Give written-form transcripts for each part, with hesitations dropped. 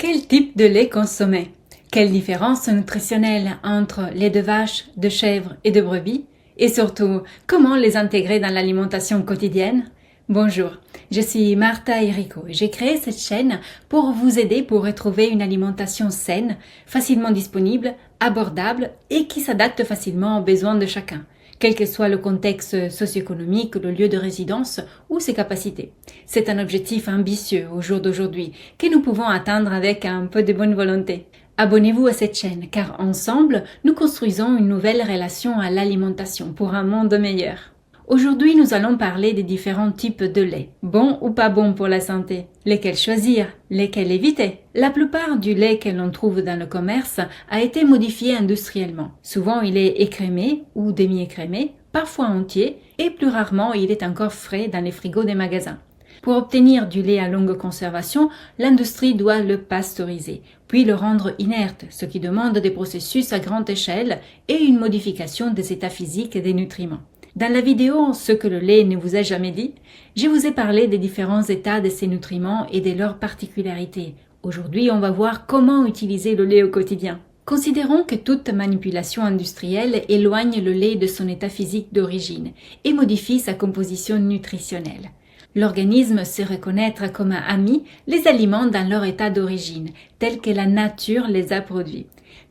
Quel type de lait consommer? Quelle différence nutritionnelle entre lait de vache, de chèvre et de brebis? Et surtout, comment les intégrer dans l'alimentation quotidienne? Bonjour, je suis Martha Erico et j'ai créé cette chaîne pour vous aider pour retrouver une alimentation saine, facilement disponible, abordable et qui s'adapte facilement aux besoins de chacun, quel que soit le contexte socio-économique, le lieu de résidence ou ses capacités. C'est un objectif ambitieux au jour d'aujourd'hui que nous pouvons atteindre avec un peu de bonne volonté. Abonnez-vous à cette chaîne car ensemble, nous construisons une nouvelle relation à l'alimentation pour un monde meilleur. Aujourd'hui, nous allons parler des différents types de lait, bons ou pas bons pour la santé, lesquels choisir, lesquels éviter. La plupart du lait que l'on trouve dans le commerce a été modifié industriellement. Souvent, il est écrémé ou demi-écrémé, parfois entier, et plus rarement, il est encore frais dans les frigos des magasins. Pour obtenir du lait à longue conservation, l'industrie doit le pasteuriser, puis le rendre inerte, ce qui demande des processus à grande échelle et une modification des états physiques et des nutriments. Dans la vidéo « Ce que le lait ne vous a jamais dit », je vous ai parlé des différents états de ces nutriments et de leurs particularités. Aujourd'hui, on va voir comment utiliser le lait au quotidien. Considérons que toute manipulation industrielle éloigne le lait de son état physique d'origine et modifie sa composition nutritionnelle. L'organisme sait reconnaître comme amis les aliments dans leur état d'origine, tels que la nature les a produits.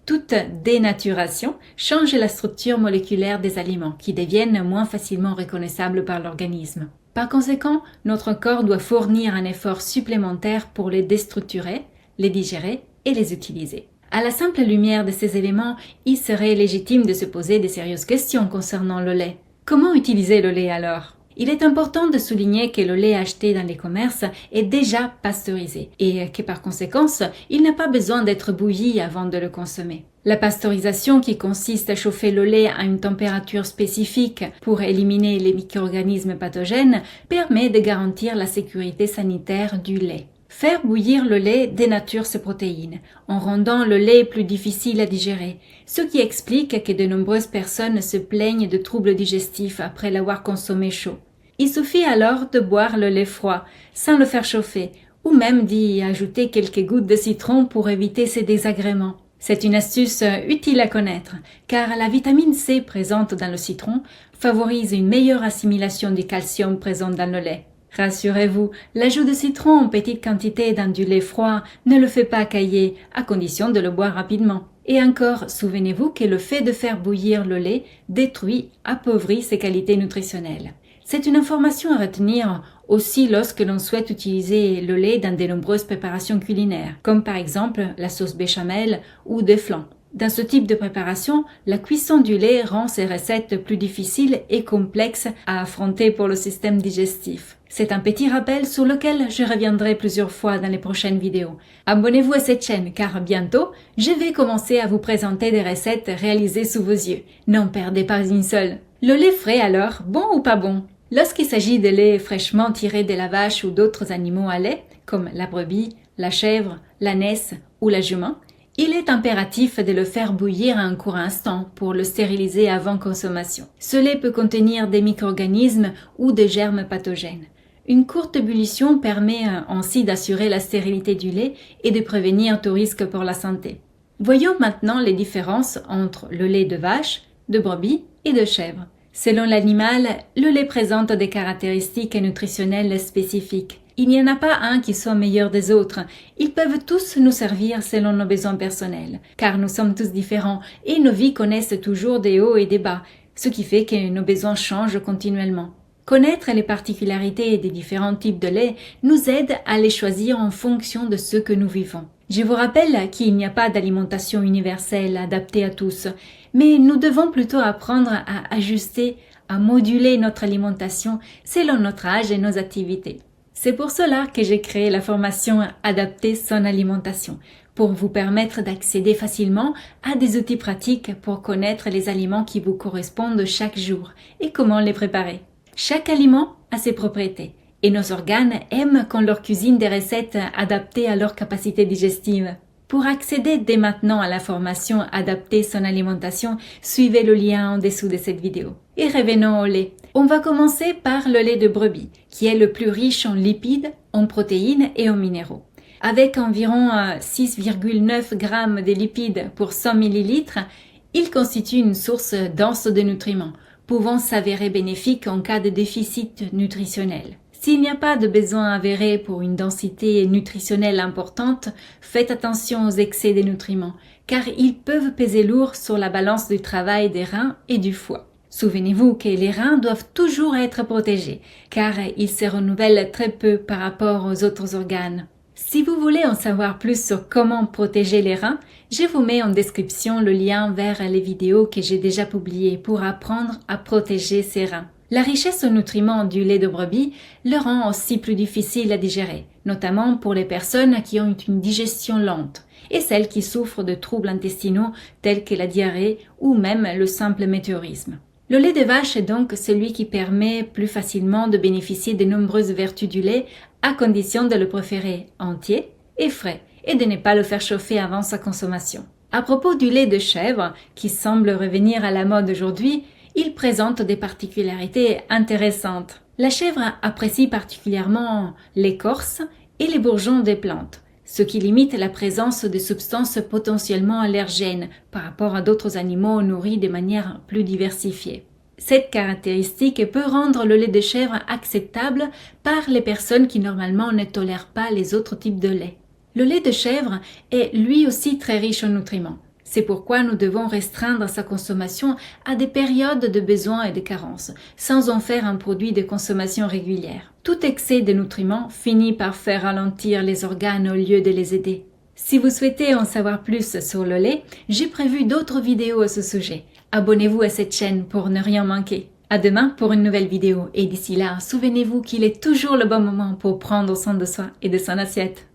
Toute dénaturation change la structure moléculaire des aliments, qui deviennent moins facilement reconnaissables par l'organisme. Par conséquent, notre corps doit fournir un effort supplémentaire pour les déstructurer, les digérer et les utiliser. À la simple lumière de ces éléments, il serait légitime de se poser de sérieuses questions concernant le lait. Comment utiliser le lait alors ? Il est important de souligner que le lait acheté dans les commerces est déjà pasteurisé et que par conséquent, il n'a pas besoin d'être bouilli avant de le consommer. La pasteurisation, qui consiste à chauffer le lait à une température spécifique pour éliminer les micro-organismes pathogènes, permet de garantir la sécurité sanitaire du lait. Faire bouillir le lait dénature ses protéines, en rendant le lait plus difficile à digérer, ce qui explique que de nombreuses personnes se plaignent de troubles digestifs après l'avoir consommé chaud. Il suffit alors de boire le lait froid, sans le faire chauffer, ou même d'y ajouter quelques gouttes de citron pour éviter ces désagréments. C'est une astuce utile à connaître, car la vitamine C présente dans le citron favorise une meilleure assimilation du calcium présent dans le lait. Rassurez-vous, l'ajout de citron en petite quantité dans du lait froid ne le fait pas cailler, à condition de le boire rapidement. Et encore, souvenez-vous que le fait de faire bouillir le lait détruit, appauvrit ses qualités nutritionnelles. C'est une information à retenir aussi lorsque l'on souhaite utiliser le lait dans de nombreuses préparations culinaires, comme par exemple la sauce béchamel ou des flan. Dans ce type de préparation, la cuisson du lait rend ces recettes plus difficiles et complexes à affronter pour le système digestif. C'est un petit rappel sur lequel je reviendrai plusieurs fois dans les prochaines vidéos. Abonnez-vous à cette chaîne car bientôt, je vais commencer à vous présenter des recettes réalisées sous vos yeux. N'en perdez pas une seule. Le lait frais alors, bon ou pas bon? Lorsqu'il s'agit de lait fraîchement tiré de la vache ou d'autres animaux à lait, comme la brebis, la chèvre, l'ânesse ou la jument, il est impératif de le faire bouillir à un court instant pour le stériliser avant consommation. Ce lait peut contenir des micro-organismes ou des germes pathogènes. Une courte ébullition permet ainsi d'assurer la stérilité du lait et de prévenir tout risque pour la santé. Voyons maintenant les différences entre le lait de vache, de brebis et de chèvre. Selon l'animal, le lait présente des caractéristiques nutritionnelles spécifiques. Il n'y en a pas un qui soit meilleur des autres. Ils peuvent tous nous servir selon nos besoins personnels, car nous sommes tous différents et nos vies connaissent toujours des hauts et des bas, ce qui fait que nos besoins changent continuellement. Connaître les particularités des différents types de lait nous aide à les choisir en fonction de ce que nous vivons. Je vous rappelle qu'il n'y a pas d'alimentation universelle adaptée à tous, mais nous devons plutôt apprendre à ajuster, à moduler notre alimentation selon notre âge et nos activités. C'est pour cela que j'ai créé la formation Adapter son alimentation, pour vous permettre d'accéder facilement à des outils pratiques pour connaître les aliments qui vous correspondent chaque jour et comment les préparer. Chaque aliment a ses propriétés et nos organes aiment qu'on leur cuisine des recettes adaptées à leur capacité digestive. Pour accéder dès maintenant à la formation Adapter son alimentation, suivez le lien en dessous de cette vidéo. Et revenons au lait. On va commencer par le lait de brebis, qui est le plus riche en lipides, en protéines et en minéraux. Avec environ 6,9 g de lipides pour 100 ml, il constitue une source dense de nutriments, pouvant s'avérer bénéfique en cas de déficit nutritionnel. S'il n'y a pas de besoin avéré pour une densité nutritionnelle importante, faites attention aux excès de nutriments, car ils peuvent peser lourd sur la balance du travail des reins et du foie. Souvenez-vous que les reins doivent toujours être protégés, car ils se renouvellent très peu par rapport aux autres organes. Si vous voulez en savoir plus sur comment protéger les reins, je vous mets en description le lien vers les vidéos que j'ai déjà publiées pour apprendre à protéger ces reins. La richesse en nutriments du lait de brebis le rend aussi plus difficile à digérer, notamment pour les personnes qui ont une digestion lente et celles qui souffrent de troubles intestinaux tels que la diarrhée ou même le simple météorisme. Le lait de vache est donc celui qui permet plus facilement de bénéficier de nombreuses vertus du lait à condition de le préférer entier et frais et de ne pas le faire chauffer avant sa consommation. À propos du lait de chèvre, qui semble revenir à la mode aujourd'hui, il présente des particularités intéressantes. La chèvre apprécie particulièrement l'écorce et les bourgeons des plantes, ce qui limite la présence de substances potentiellement allergènes par rapport à d'autres animaux nourris de manière plus diversifiée. Cette caractéristique peut rendre le lait de chèvre acceptable par les personnes qui normalement ne tolèrent pas les autres types de lait. Le lait de chèvre est lui aussi très riche en nutriments. C'est pourquoi nous devons restreindre sa consommation à des périodes de besoin et de carence, sans en faire un produit de consommation régulière. Tout excès de nutriments finit par faire ralentir les organes au lieu de les aider. Si vous souhaitez en savoir plus sur le lait, j'ai prévu d'autres vidéos à ce sujet. Abonnez-vous à cette chaîne pour ne rien manquer. À demain pour une nouvelle vidéo et d'ici là, souvenez-vous qu'il est toujours le bon moment pour prendre soin de soi et de son assiette.